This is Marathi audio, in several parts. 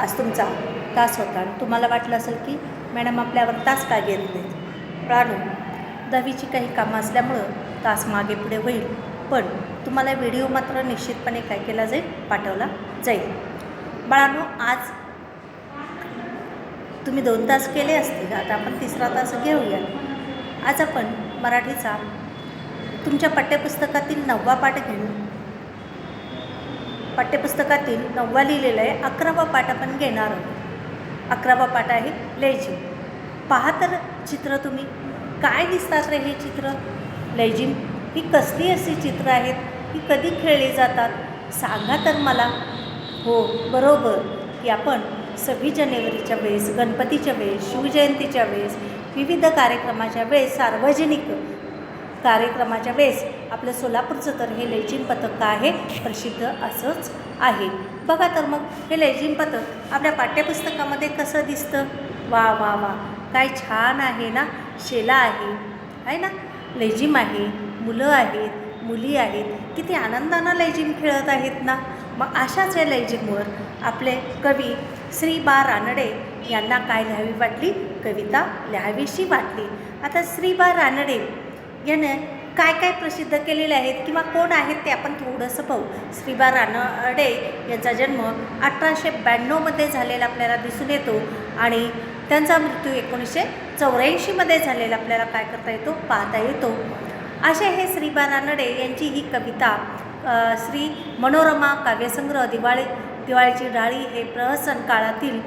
आज तुमचा तास होता आणि तुम्हाला वाटलं असेल की मॅडम आपल्यावर तास का घेत नाहीत. बाळांनो, 10वीची काही कामं असल्यामुळं तास मागे पुढे होईल, पण तुम्हाला व्हिडिओ मात्र निश्चितपणे काय केला जाईल, पाठवला जाईल. बाळांनो, आज तुम्ही 2 तास केले असतील, आता आपण 3रा तास घेऊया. आज आपण मराठीचा तुमच्या पाठ्यपुस्तकातील 9वा पाठ घेऊन पाठ्यपुस्तकातील 9वा लिहिलेला आहे, 11वा पाठ आपण घेणार आहोत. 11वा पाठ आहे लेझिम. पहा तर चित्र तुम्ही काय दिसतात रे हे चित्र. लेझिम ही कसली अशी चित्र आहेत, ही कधी खेळली जातात सांगा तर मला. हो बरोबर, की आपण 26 जानेवारीच्या वेळेस, गणपतीच्या वेळेस, शिवजयंतीच्या वेळेस, विविध कार्यक्रमाच्या वेळेस, सार्वजनिक कार्यक्रमाच्या वेळेस आपलं सोलापूरचं तर हे लेझिम पथक आहे प्रसिद्ध असंच आहे. बघा तर मग हे लेझिम पथक आपल्या पाठ्यपुस्तकामध्ये कसं दिसतं. वा वा वा, काय छान आहे ना. शेला आहे ना, लेझिम आहे, मुलं आहेत, मुली आहेत, किती आनंदानं लेझिम खेळत आहेत ना. मग अशाच या लेझिमवर आपले कवी श्री बा रानडे यांना काय लिहावी वाटली, कविता लिहावीशी वाटली. आता श्री बा रानडे याने काय काय प्रसिद्ध केलेले आहेत किंवा कोण आहेत ते आपण थोडंसं पाहू. श्री बा रानडे यांचा जन्म 1892मध्ये झालेला आपल्याला दिसून येतो आणि त्यांचा मृत्यू 1984मध्ये झालेला आपल्याला काय करता येतो, पाहता येतो. असे हे श्री बा रानडे यांची ही कविता श्री मनोरमा काव्यसंग्रह, दिवाळीची डाळी हे प्रहसन काळातील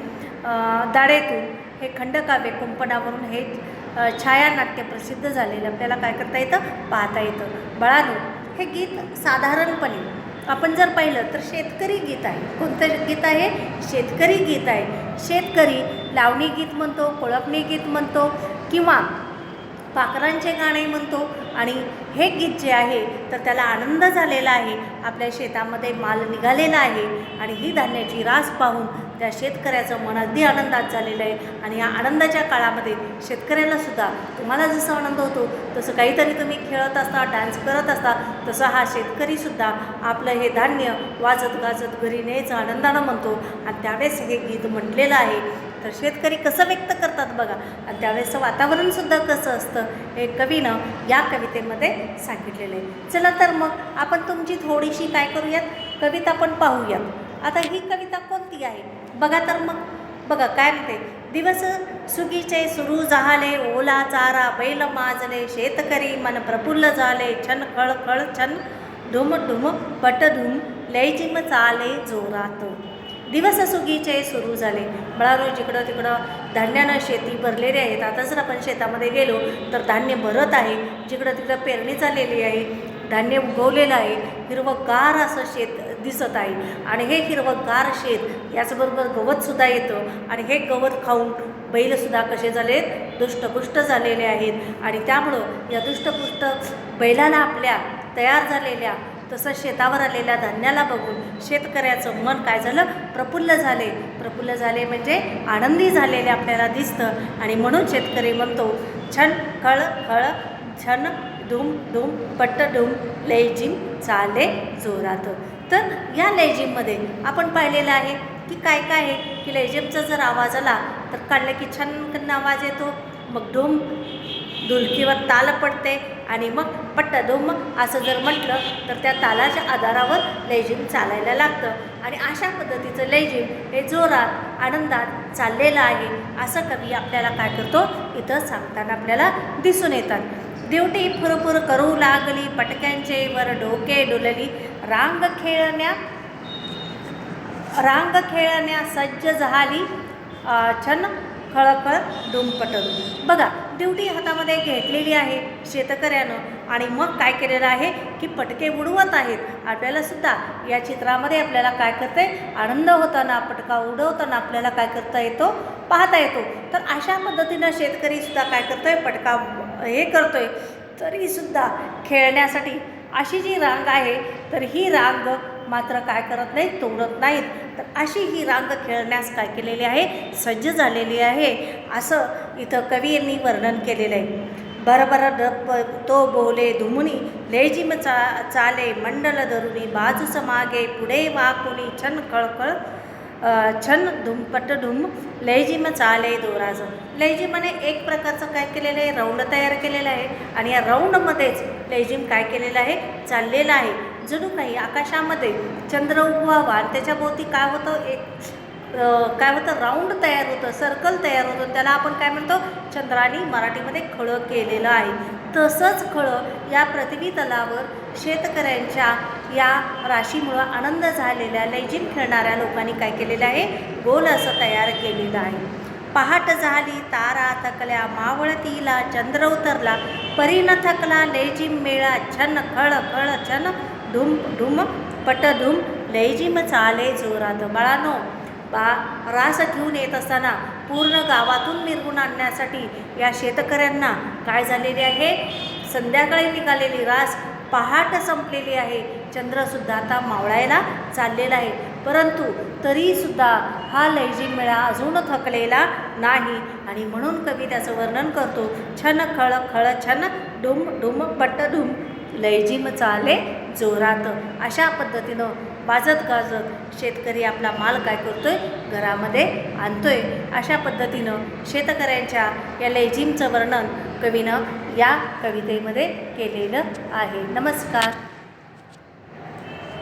दाडेतून हे खंडकाव्य कुंपणावरून हे छायानाट्य प्रसिद्ध झालेलं आपल्याला काय करता येतं, पाहता येतं. बाळांनो, हे गीत साधारणपणे आपण जर पाहिलं तर शेतकरी गीत आहे. कोणतं गीत आहे, शेतकरी गीत आहे. शेतकरी लावणी गीत म्हणतो, कोळपणी गीत म्हणतो किंवा पाखरांचे गाणे म्हणतो. आणि हे गीत जे आहे तर त्याला आनंद झालेला आहे, आपल्या शेतामध्ये माल निघालेला आहे आणि ही धान्याची रास पाहून त्या शेतकऱ्याचं मन अगदी आनंदात झालेलं आहे. आणि या आनंदाच्या काळामध्ये शेतकऱ्यालासुद्धा तुम्हाला जसं आनंद होतो तसं काहीतरी तुम्ही खेळत असता, डान्स करत असता, तसं हा शेतकरीसुद्धा आपलं हे धान्य वाजत गाजत घरी न्यायचं आनंदानं म्हणतो. आणि त्यावेळेस हे गीत म्हटलेलं आहे. तर शेतकरी कसं व्यक्त करतात बघा, आणि त्यावेळेसचं वातावरणसुद्धा कसं असतं हे कवीनं या कवितेमध्ये सांगितलेलं आहे. चला तर मग आपण तुमची थोडीशी काय करूयात, कविता पण पाहूयात. आता ही कविता कोणती आहे बघा तर मग. बघा काय म्हणते. दिवस सुगीचे सुरू झाले, ओला चारा बैल माजले, शेतकरी मन प्रफुल्ल झाले, छन खळखळ छन धुम धुम पटधुम लेझिम चाले जोरात. दिवस सुगीचे सुरू झाले. बळारो, जिकडं तिकडं धान्यानं शेती भरलेली आहेत. आता जर आपण शेतामध्ये गेलो तर धान्य भरत आहे, जिकडं तिकडं पेरणी झालेली आहे, धान्य उगवलेलं आहे, हिरवंगार असं शेत दिसत आहे. आणि हे हिरवंगार शेत याचबरोबर गवतसुद्धा येतं आणि हे गवत खाऊन बैलसुद्धा कसे झाले, दुष्टपुष्ट झालेले आहेत. आणि त्यामुळं या दुष्टपुष्ट बैलाला आपल्या तयार झालेल्या तसं शेतावर आलेल्या धान्याला बघून शेतकऱ्याचं मन काय झालं, प्रफुल्ल झाले. प्रफुल्ल झाले म्हणजे आनंदी झालेले आपल्याला दिसतं. आणि म्हणून शेतकरी म्हणतो, छन खळ खळ छन धूम धूम पट्ट धूम लेझिम चाले जोरात. तर या लेझिममध्ये आपण पाहिलेलं आहे की काय काय आहे की लेझिमचा जर आवाज आला तर काढलं की छन आवाज येतो, मग धूम ढोलकीवर ताल पडते आणि मग पट्टधुम असं जर म्हटलं तर त्या तालाच्या आधारावर लेझिम चालायला लागतं. आणि अशा पद्धतीचं लेझिम हे जोरात आनंदात चाललेलं आहे असं कवी आपल्याला काय करतो, इथं सांगताना आपल्याला दिसून येतात. दिवटी फुरफुर करू लागली, पटक्यांचे वर डोके डुलली, रांग खेळण्या सज्ज झाली, छन खळखळ डुमपटल. बघा, ड्युटी हातामध्ये घेतलेली आहे शेतकऱ्यानं आणि मग काय केलेलं आहे की पटके उडवत आहेत. आपल्यालासुद्धा या चित्रामध्ये आपल्याला काय करते, आनंद होताना, पटका उडवताना आपल्याला काय करता येतो, पाहता येतो. तर अशा पद्धतीनं शेतकरीसुद्धा काय करतो आहे, पटका हे करतो आहे. तरीसुद्धा खेळण्यासाठी अशी जी रांग आहे तर ही रांग मात्र काय करत नाहीत, तोडत नाहीत. तर अशी ही रांग खेळण्यास काय केलेली आहे, सज्ज झालेली आहे असं इथं कवी यांनी वर्णन केलेलं आहे. बरबर डप तो बोले धुमुनी, लेझिम चाले मंडल धरुनी, बाजूस मागे पुढे वाकुनी, छन खळखळ छन धुमपट धुम लेझिम चाले जोराचं. लेझिमने एक प्रकारचं काय केलेलं आहे, राऊंड तयार केलेलं आहे आणि या राऊंडमध्येच लेझिम काय केलेलं आहे, चाललेलं आहे. जणू काही आकाशामध्ये चंद्र उगवावा आणि त्याच्याभोवती काय होतं, एक काय होतं, राऊंड तयार होतं, सर्कल तयार होतं. त्याला आपण काय म्हणतो, चंद्राने मराठीमध्ये खळं केलेलं आहे. तसंच खळं या पृथ्वी तलावर शेतकऱ्यांच्या या राशीमुळं आनंद झालेल्या लेझिम खेळणाऱ्या लोकांनी काय केलेलं आहे, गोल असं तयार केलेलं आहे. पहाट झाली तारा थकल्या मावळतीला चंद्र उतरला परी न थकला लेझिम मेळा छन खळ खळ छन धुम धुम पट धुम लेझिम चाले जोरात. बाळांनो, रास घेऊन येत असताना पूर्ण गावातून मिरवून आणण्यासाठी या शेतकऱ्यांना काय झालेले आहे, संध्याकाळी निघालेली रास पहाट संपलेली आहे. चंद्रसुद्धा आता मावळायला चाललेला आहे, परंतु तरीसुद्धा हा लेझिम मेळा अजून थकलेला नाही आणि म्हणून कवी त्याचं वर्णन करतो, छन खळ खळ छन डुम डुम पट धुम लेझिम चाले जोरात. अशा पद्धतीनं वाजत गाजत शेतकरी आपला माल काय करतोय, घरामध्ये आणतोय. अशा पद्धतीनं शेतकऱ्यांच्या या लेझिमचं वर्णन कवीनं या कवितेमध्ये केलेलं आहे. नमस्कार.